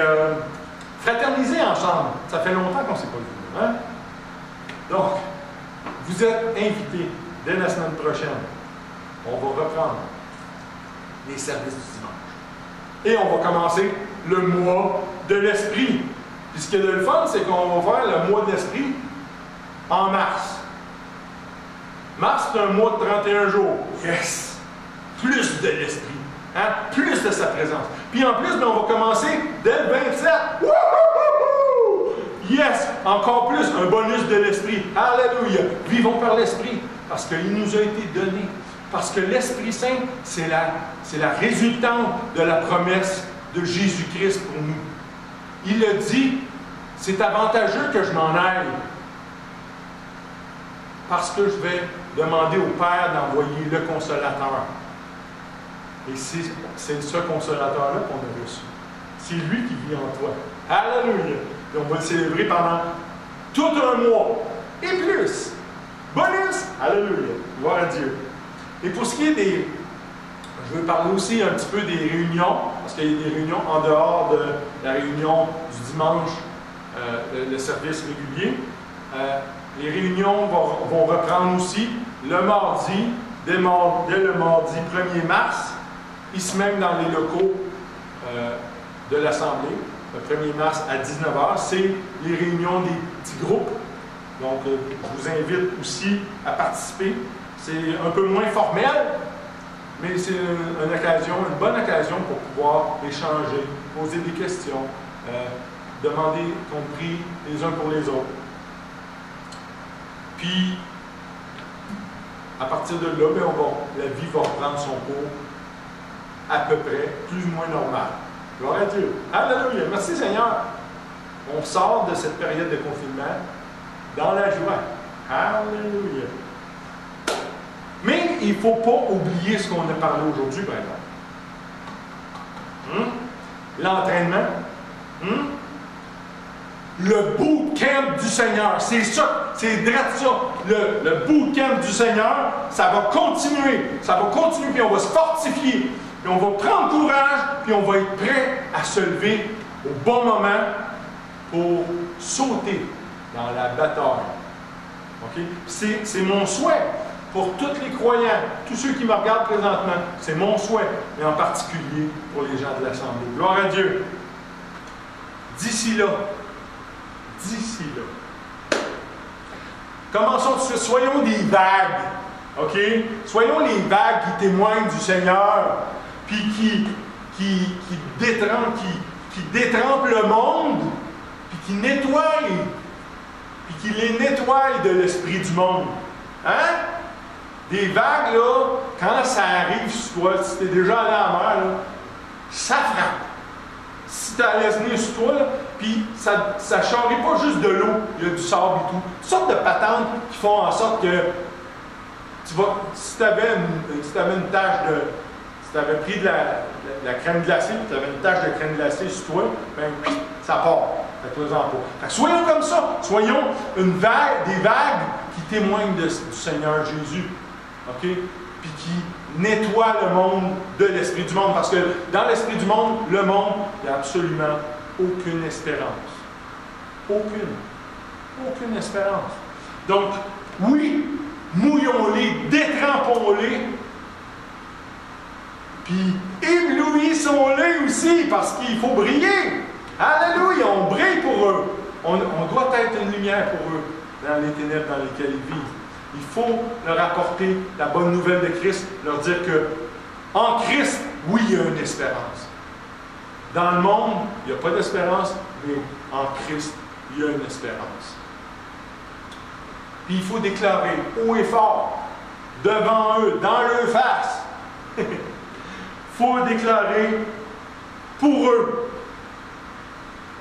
fraterniser ensemble. Ça fait longtemps qu'on ne s'est pas vu. Hein? Donc, vous êtes invités dès la semaine prochaine. On va reprendre les services du dimanche. Et on va commencer le mois de l'Esprit. Puis ce qui est de le fun, c'est qu'on va faire le mois de l'Esprit en mars. Mars, c'est un mois de 31 jours. Yes! Plus de l'Esprit. Hein? Plus de sa présence. Puis en plus, ben, on va commencer dès le 27. Wouhouhouhou! Yes! Encore plus, un bonus de l'Esprit. Alléluia! Vivons par l'Esprit, parce qu'il nous a été donné. Parce que l'Esprit Saint, c'est la résultante de la promesse de Jésus-Christ pour nous. Il a dit, c'est avantageux que je m'en aille, parce que je vais demander au Père d'envoyer le Consolateur. Et c'est ce Consolateur-là qu'on a reçu. C'est lui qui vit en toi. Alléluia! Et on va le célébrer pendant tout un mois. et plus. Bonus! Alléluia! Gloire à Dieu. Et pour ce qui est des... Je veux parler aussi un petit peu des réunions, parce qu'il y a des réunions en dehors de la réunion du dimanche, le service régulier. Les réunions vont reprendre aussi le mardi, dès le mardi 1er mars, ici même dans les locaux de l'Assemblée, le 1er mars à 19h. C'est les réunions des petits groupes. Donc, je vous invite aussi à participer. C'est un peu moins formel, mais c'est une bonne occasion pour pouvoir échanger, poser des questions, demander qu'on prie les uns pour les autres. Puis, à partir de là, la vie va reprendre son cours à peu près, plus ou moins normal. Gloire à Dieu. Alléluia. Merci Seigneur. On sort de cette période de confinement dans la joie. Alléluia. Mais il ne faut pas oublier ce qu'on a parlé aujourd'hui, par exemple. L'entraînement. Le bootcamp du Seigneur. C'est ça. C'est direct ça. Le bootcamp du Seigneur, ça va continuer. Ça va continuer, puis on va se fortifier. Puis on va prendre courage, puis on va être prêt à se lever au bon moment pour sauter dans la bataille. Okay? C'est mon souhait pour tous les croyants, tous ceux qui me regardent présentement. C'est mon souhait, mais en particulier pour les gens de l'Assemblée. Gloire à Dieu. D'ici là, commençons tout de suite. Soyons des vagues. OK? Soyons les vagues qui témoignent du Seigneur, puis qui détrempent le monde, puis qui nettoient, puis qui les nettoient de l'esprit du monde. Hein? Des vagues, là, quand ça arrive sur toi, si tu es déjà allé à la mer, là, ça frappe. Si tu as laissé venir sur toi, là, puis ça ne charrie pas juste de l'eau, il y a du sable et tout. Toutes sortes de patentes qui font en sorte que tu vas, si tu avais une tache de... Si tu avais pris de la crème glacée, tu avais une tache de crème glacée sur toi, ben ça part. Fais-toi-en pas. Fait que soyons comme ça. Soyons des vagues qui témoignent du Seigneur Jésus. OK? Puis qui nettoient le monde de l'esprit du monde. Parce que dans l'esprit du monde, le monde, il n'y a absolument aucune espérance. Aucune espérance. Donc, oui, mouillons-les, détrempons-les, puis éblouissons-les aussi, parce qu'il faut briller. Alléluia, on brille pour eux. On doit être une lumière pour eux dans les ténèbres dans lesquelles ils vivent. Il faut leur apporter la bonne nouvelle de Christ, leur dire que en Christ, oui, il y a une espérance. Dans le monde, il n'y a pas d'espérance, mais en Christ, il y a une espérance. Puis il faut déclarer haut et fort, devant eux, dans leur face. Il faut déclarer pour eux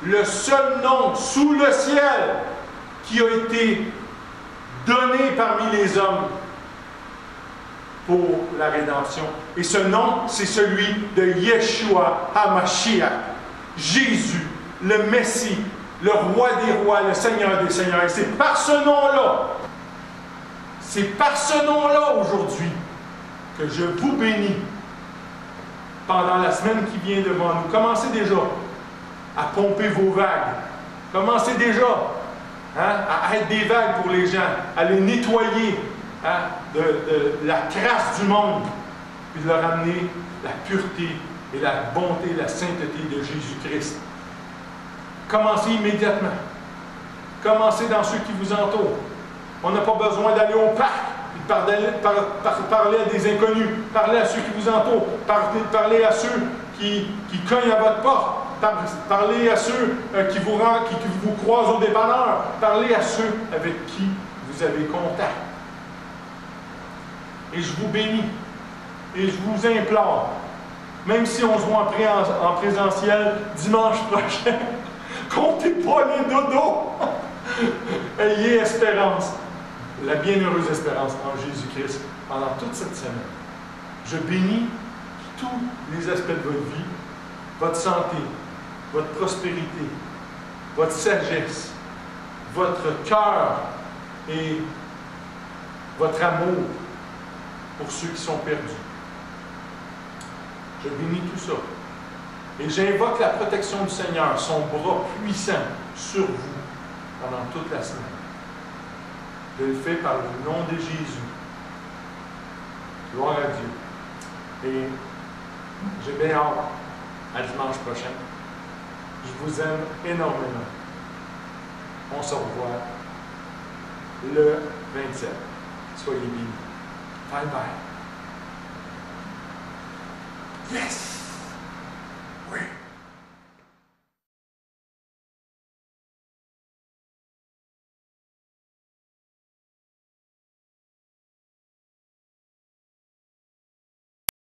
le seul nom sous le ciel qui a été donné parmi les hommes pour la rédemption. Et ce nom, c'est celui de Yeshua HaMashiach, Jésus, le Messie, le roi des rois, le Seigneur des seigneurs. Et c'est par ce nom-là aujourd'hui que je vous bénis pendant la semaine qui vient devant nous. Commencez déjà à pomper vos vagues. Commencez déjà à être des vagues pour les gens, à les nettoyer de la crasse du monde, puis de leur amener la pureté et la bonté, la sainteté de Jésus-Christ. Commencez immédiatement. Commencez dans ceux qui vous entourent. On n'a pas besoin d'aller au parc, parler à des inconnus, parler à ceux qui vous entourent, parler à ceux qui cognent à votre porte, parler à ceux qui vous croisent au dépanneur, parler à ceux avec qui vous avez contact. Et je vous bénis, et je vous implore, même si on se voit en présentiel dimanche prochain, comptez pas les dodos. Ayez espérance, la bienheureuse espérance en Jésus-Christ pendant toute cette semaine. Je bénis tous les aspects de votre vie, votre santé, votre prospérité, votre sagesse, votre cœur, et votre amour pour ceux qui sont perdus. Je bénis tout ça. Et j'invoque la protection du Seigneur, son bras puissant sur vous pendant toute la semaine. Je le fais par le nom de Jésus. Gloire à Dieu. Et j'ai bien hâte à dimanche prochain. Je vous aime énormément. On se revoit le 27. Soyez bénis. Bye bye. Yes! Oui.